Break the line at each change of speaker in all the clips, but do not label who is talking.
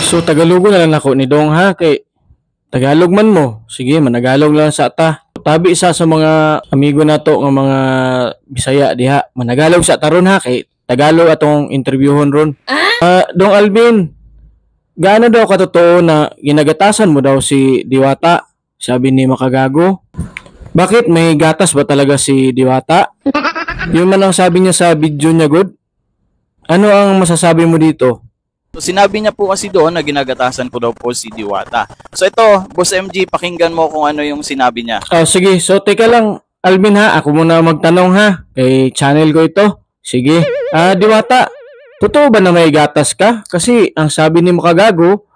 So Tagalogo na lang ako ni Dong ha kay Tagalog man mo. Sige, managalog lang sa ta. Tabi isa sa mga amigo nato nga mga Bisaya diha. Managalog sa taron ha kay Tagalog atong interviewon ron. Dong Alvin, gaano daw katotoo na ginagatasan mo daw si Diwata? Sabi ni Makagago. Bakit may gatas ba talaga si Diwata? Yun man ang sabi niya sa video niya, good. Ano ang masasabi mo dito?
So, sinabi niya po kasi doon na ginagatasan ko daw po si Diwata. So ito, Boss MG, pakinggan mo kung ano yung sinabi niya.
Sige, so teka lang, Alvin ha, ako muna magtanong ha. Kay channel ko ito. Sige. Diwata, totoo ba na may gatas ka? Kasi ang sabi ni Makagago,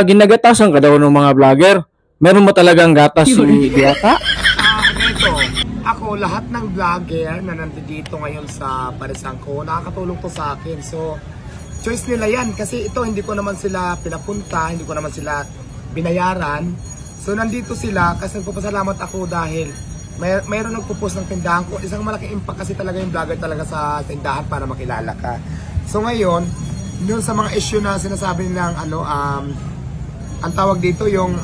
ginagatasan ka daw ng mga vlogger. Meron mo talagang gatas si Diwata?
Ito, ako lahat ng vlogger na nandito ngayon sa Parisan ko, nakakatulong to sa akin. So, choice nila yan kasi ito hindi ko naman sila pinapunta, hindi ko naman sila binayaran. So nandito sila kasi nagpapasalamat ako dahil mayroon nagpo-post ng tindahan ko. Isang malaking impact kasi talaga yung vlogger talaga sa tindahan para makilala ka. So ngayon, yun sa mga issue na sinasabi nilang ang tawag dito yung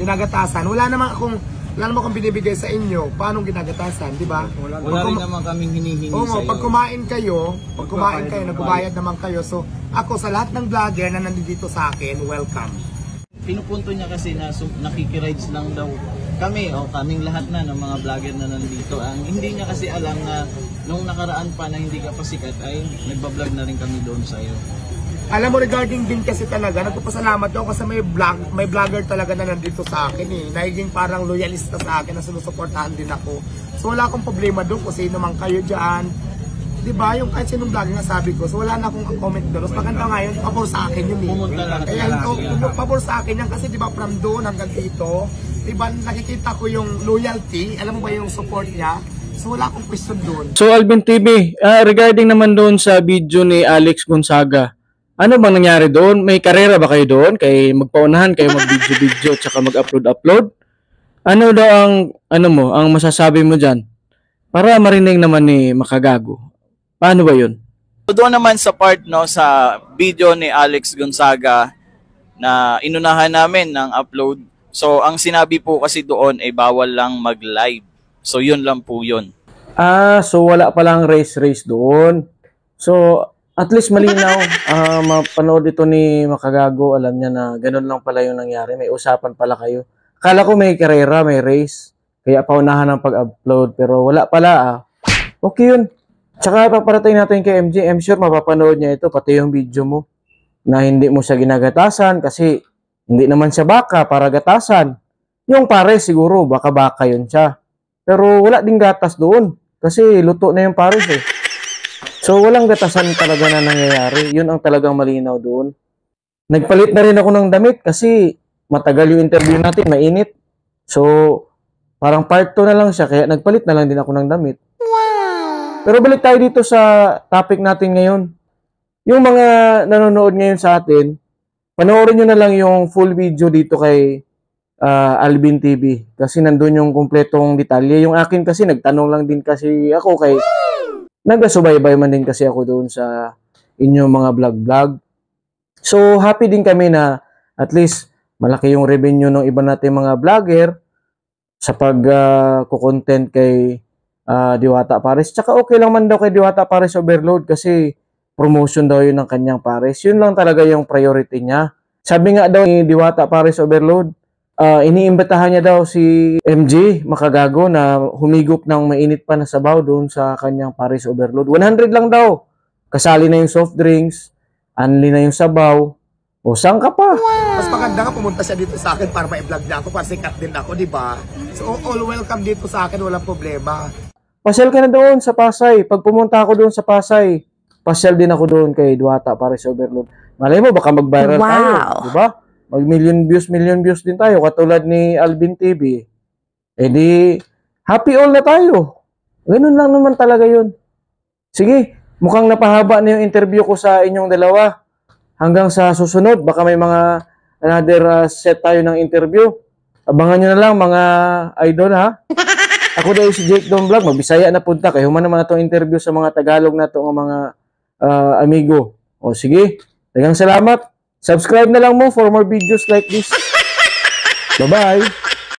ginagatasan. Wala naman akong binibigay sa inyo. Paano ginagatasan, di ba?
Wala rin naman kaming hinihingi sa iyo.
Pag kumain kayo, nagbabayad naman kayo. So, ako sa lahat ng vlogger na nandito sa akin, welcome.
Pinupunto niya kasi na nakikirides lang daw kami o kaming lahat na ng mga vlogger na nandito. Ang hindi niya kasi alam na nung nakaraan pa na hindi ka pa sikat ay nagbablog na rin kami doon sa iyo.
Alam mo, regarding din kasi talaga, nagpapasalamat ako kasi may vlogger talaga na nandito sa akin eh. Nagiging parang loyalista sa akin na sinusuportahan din ako. So wala akong problema doon kung sino man kayo dyan. Diba, yung kahit sinong vlogger nga sabi ko, so wala na akong comment doon. Maganda nga yun, pabor sa akin yun eh. Kaya pabor sa akin yan kasi diba from doon hanggang dito, diba nakikita ko yung loyalty, alam mo ba yung support niya? So wala akong question doon.
So Alvin TV, regarding naman doon sa video ni Alex Gonzaga, ano bang nangyari doon? May karera ba kayo doon? Kay magpaunahan kayo mag-video-video at saka mag-upload-upload? Ano daw ang masasabi mo dyan? Para marinig naman ni Makagago. Paano ba yun?
So doon naman sa part sa video ni Alex Gonzaga na inunahan namin ng upload. So ang sinabi po kasi doon ay bawal lang mag-live. So yun lang po yun.
So wala palang race doon. So at least malinaw, mapanood ito ni Makagago, alam niya na ganun lang pala yung nangyari. May usapan pala kayo. Akala ko may karera, may race, kaya paunahan ng pag-upload, pero wala pala Okay yun. Tsaka paparating natin kay MJ, I'm sure mapapanood niya ito, pati yung video mo, na hindi mo siya ginagatasan kasi hindi naman siya baka para gatasan. Yung pares siguro, baka yun siya. Pero wala ding gatas doon, kasi luto na yung pares eh. So, walang gatasan talaga na nangyayari. Yun ang talagang malinaw doon. Nagpalit na rin ako ng damit kasi matagal yung interview natin, mainit. So, parang part 2 na lang siya, kaya nagpalit na lang din ako ng damit. Wow! Pero balik tayo dito sa topic natin ngayon. Yung mga nanonood ngayon sa atin, panoorin nyo na lang yung full video dito kay Alvin TV. Kasi nandun yung kumpletong detalye. Yung akin kasi, nagtanong lang din kasi ako kay... Nagasubaybay man din kasi ako doon sa inyong mga vlog-vlog. So, happy din kami na at least malaki yung revenue ng iba nating mga vlogger sa pag-content kay Diwata Pares. Tsaka okay lang man daw kay Diwata Pares Overload kasi promotion daw yun ng kanyang pares. Yun lang talaga yung priority niya. Sabi nga daw ni Diwata Pares Overload, iniimbitahan niya daw si MJ Makagago na humigop ng mainit pa na sabaw doon sa kanyang Paris Overload. 100 lang daw. Kasali na yung soft drinks, unli na yung sabaw. O, saan ka pa?
Wow. Mas maganda nga pumunta siya dito sa akin para ma-vlog niya ako, para sikat din ako, di ba? So, all welcome dito sa akin, walang problema.
Pasyal ka na doon sa Pasay. Pag pumunta ako doon sa Pasay, pasyal din ako doon kay Diwata Paris Overload. Malay mo, baka mag-viral tayo, di ba? Mag-million views din tayo, katulad ni Alvin TV. Eh di, happy all na tayo. Ganun lang naman talaga yun. Sige, mukhang napahaba na yung interview ko sa inyong dalawa. Hanggang sa susunod, baka may mga another set tayo ng interview. Abangan nyo na lang mga idol ha. Ako daw si Jake Don Vlog, magbisaya na punta. Kaya human naman na itong interview sa mga Tagalog na itong mga amigo. O sige, daghang salamat. Subscribe na lang mo for more videos like this. Bye-bye!